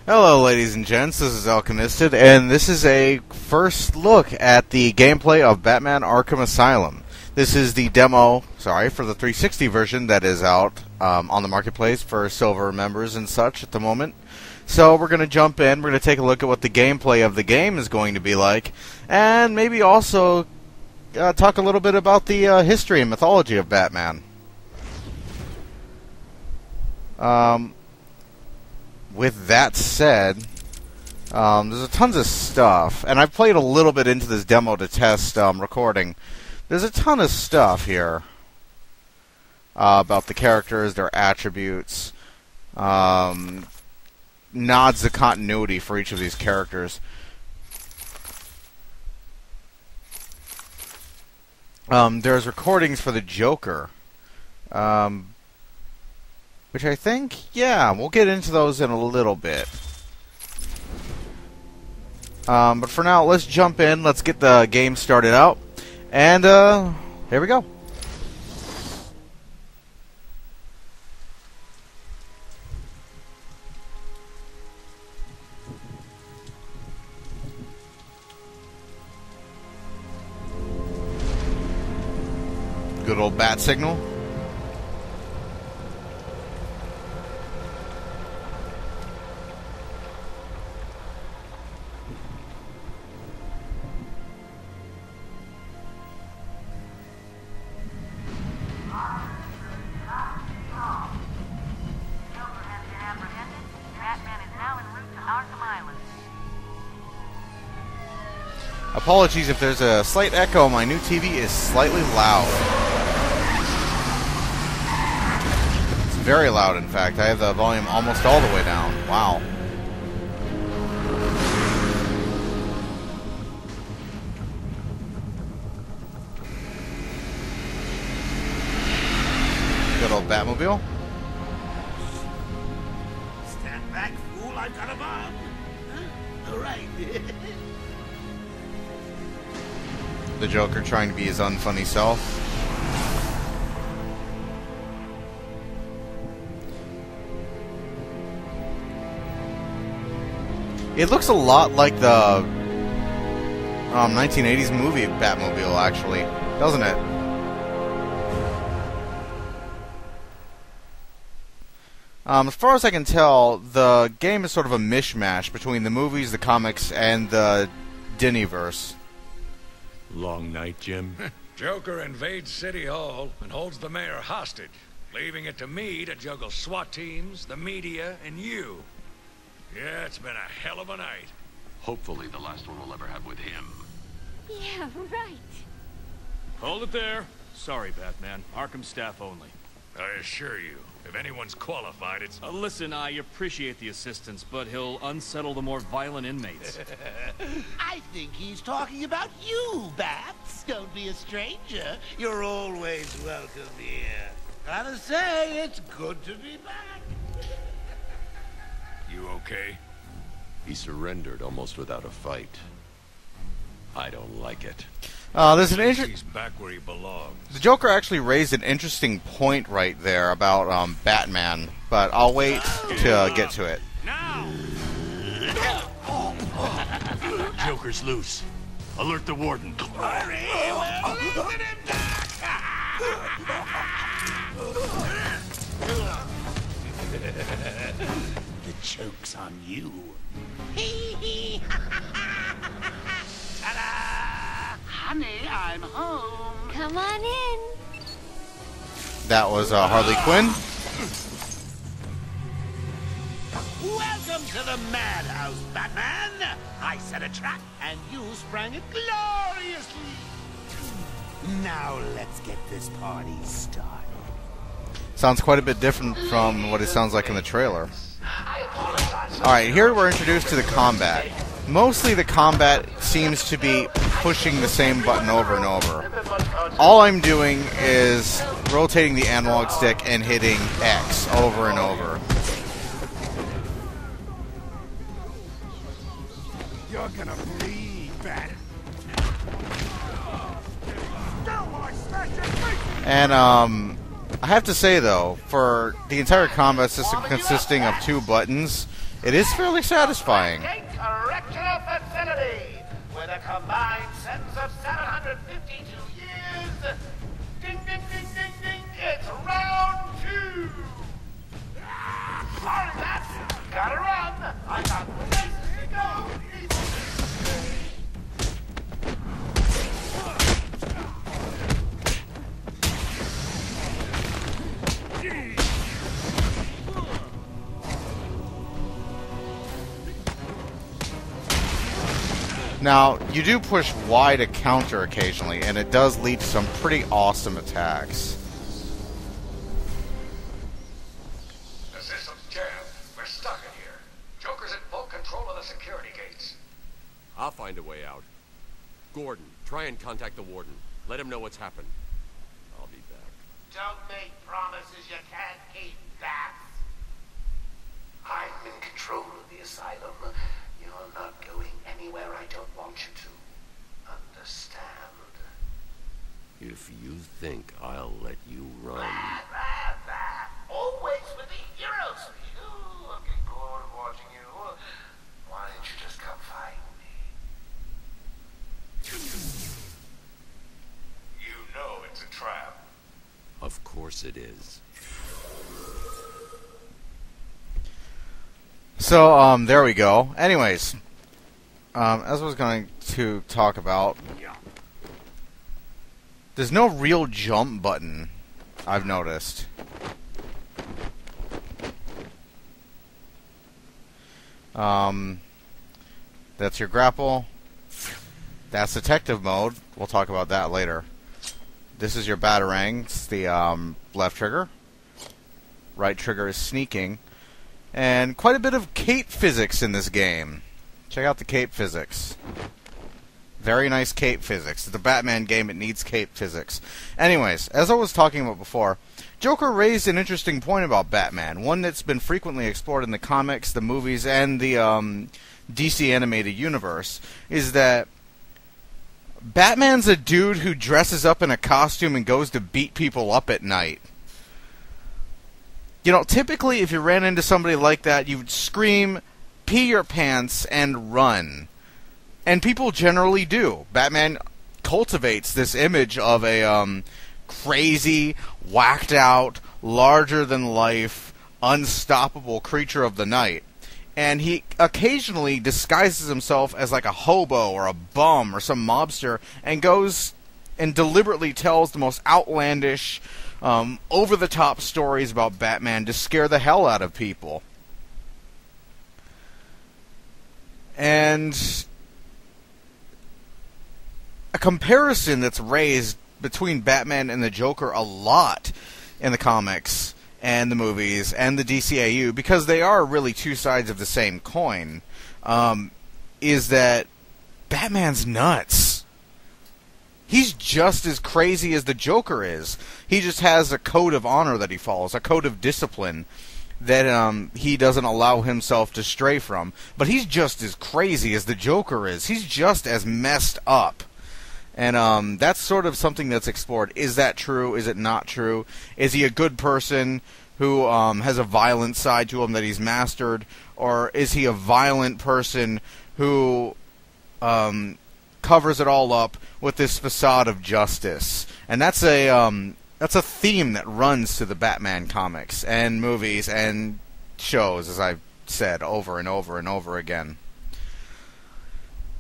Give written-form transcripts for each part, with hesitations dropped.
Hello ladies and gents, this is Alchemisted, and this is a first look at the gameplay of Batman Arkham Asylum. This is the demo, for the 360 version that is out on the marketplace for silver members and such at the moment. So we're going to jump in, we're going to take a look at what the gameplay of the game is going to be like, and maybe also talk a little bit about the history and mythology of Batman. With that said, there's tons of stuff, and I've played a little bit into this demo to test recording. There's a ton of stuff here about the characters, their attributes, nods to continuity for each of these characters. There's recordings for the Joker. Which I think, yeah, we'll get into those in a little bit. But for now, let's jump in, let's get the game started out, and here we go. Good old bat signal. Apologies if there's a slight echo. My new TV is slightly loud. It's very loud, in fact. I have the volume almost all the way down. Wow. Good old Batmobile. Stand back, fool. I've got a bomb. Huh? All right. The Joker trying to be his unfunny self. It looks a lot like the 1980s movie Batmobile, actually, doesn't it? As far as I can tell, the game is sort of a mishmash between the movies, the comics, and the DEMOSCENE. Long night, Jim. Joker invades City Hall and holds the mayor hostage, leaving it to me to juggle SWAT teams, the media, and you. Yeah, it's been a hell of a night. Hopefully the last one we'll ever have with him. Yeah, right. Hold it there. Sorry, Batman. Arkham staff only. I assure you, if anyone's qualified, it's... Listen, I appreciate the assistance, but he'll unsettle the more violent inmates. I think he's talking about you, Bats. Don't be a stranger. You're always welcome here. Gotta say, it's good to be back. You okay? He surrendered almost without a fight. I don't like it. There's an He's back where he belongs. The Joker actually raised an interesting point right there about Batman, but I'll wait to get to it. Now! Joker's loose. Alert the warden. Hurry! We're losing him, The joke's on you. Ta-da! Honey, I'm home. Come on in. That was Harley Quinn. Welcome to the madhouse, Batman. I set a trap, and you sprang it gloriously. Now let's get this party started. Sounds quite a bit different from what it sounds like in the trailer. Alright, here we're introduced to the combat. Mostly the combat seems to be pushing the same button over and over. All I'm doing is rotating the analog stick and hitting X over and over. You're gonna bleed, Bat. And I have to say though, for the entire combat system consisting of 2 buttons, It is fairly satisfying. Correctional facility with a combined sentence of 752 years. Ding, ding, ding, ding, ding. It's round 2. Sorry, Matt. Gotta run. I got places to go. Now, you do push Y to counter occasionally, and it does lead to some pretty awesome attacks. The system's jammed. We're stuck in here. Joker's in full control of the security gates. I'll find a way out. Gordon, try and contact the warden. Let him know what's happened. I'll be back. Don't make promises you can't keep, Bats. I'm in control of the asylum. You're not going anywhere I don't want you to. Understand? If you think I'll let you run... Always with the heroes. I'm getting bored of watching you. Why don't you just come find me? You know it's a trap. Of course it is. So, there we go. Anyways, as I was going to talk about, there's no real jump button, I've noticed. That's your grapple. That's detective mode. We'll talk about that later. This is your batarang. It's the left trigger. Right trigger is sneaking. And quite a bit of cape physics in this game. Check out the cape physics. Very nice cape physics. It's a Batman game, it needs cape physics. Anyways, as I was talking about before, Joker raised an interesting point about Batman, one that's been frequently explored in the comics, the movies, and the DC animated universe, is that Batman's a dude who dresses up in a costume and goes to beat people up at night. You know, typically if you ran into somebody like that, you would scream, pee your pants, and run. And people generally do. Batman cultivates this image of a crazy, whacked out, larger-than-life, unstoppable creature of the night. And he occasionally disguises himself as like a hobo or a bum or some mobster and goes and deliberately tells the most outlandish, over-the-top stories about Batman to scare the hell out of people. And a comparison that's raised between Batman and the Joker a lot in the comics and the movies and the DCAU, because they are really two sides of the same coin, is that Batman's nuts. He's just as crazy as the Joker is. He just has a code of honor that he follows, a code of discipline that he doesn't allow himself to stray from. But he's just as crazy as the Joker is. He's just as messed up. And that's sort of something that's explored. Is that true? Is it not true? Is he a good person who has a violent side to him that he's mastered? Or is he a violent person who covers it all up with this facade of justice? And that's a theme that runs to the Batman comics and movies and shows, as I've said over and over and over again.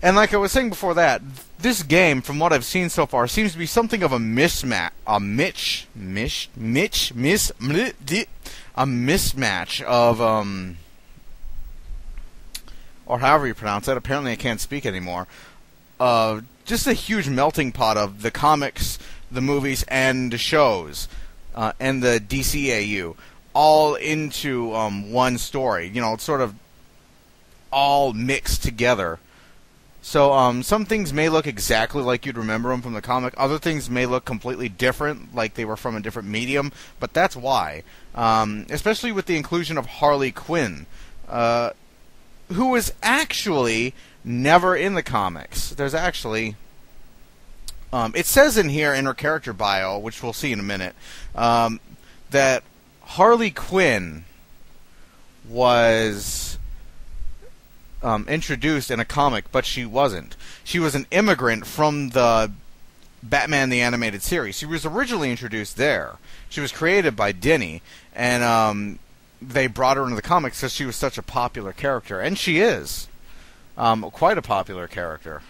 And like I was saying before that, this game, from what I've seen so far, seems to be something of a mismatch, a mismatch of, or however you pronounce it. Apparently I can't speak anymore. Just a huge melting pot of the comics, the movies, and the shows, and the DCAU, all into one story. You know, it's sort of all mixed together. So some things may look exactly like you'd remember them from the comic. Other things may look completely different, like they were from a different medium. But that's why. Especially with the inclusion of Harley Quinn, who was actually never in the comics. There's actually... it says in here, in her character bio, which we'll see in a minute, that Harley Quinn was introduced in a comic, but she wasn't. She was an immigrant from the Batman the Animated Series. She was originally introduced there. She was created by Denny, and they brought her into the comics because she was such a popular character, and she is quite a popular character.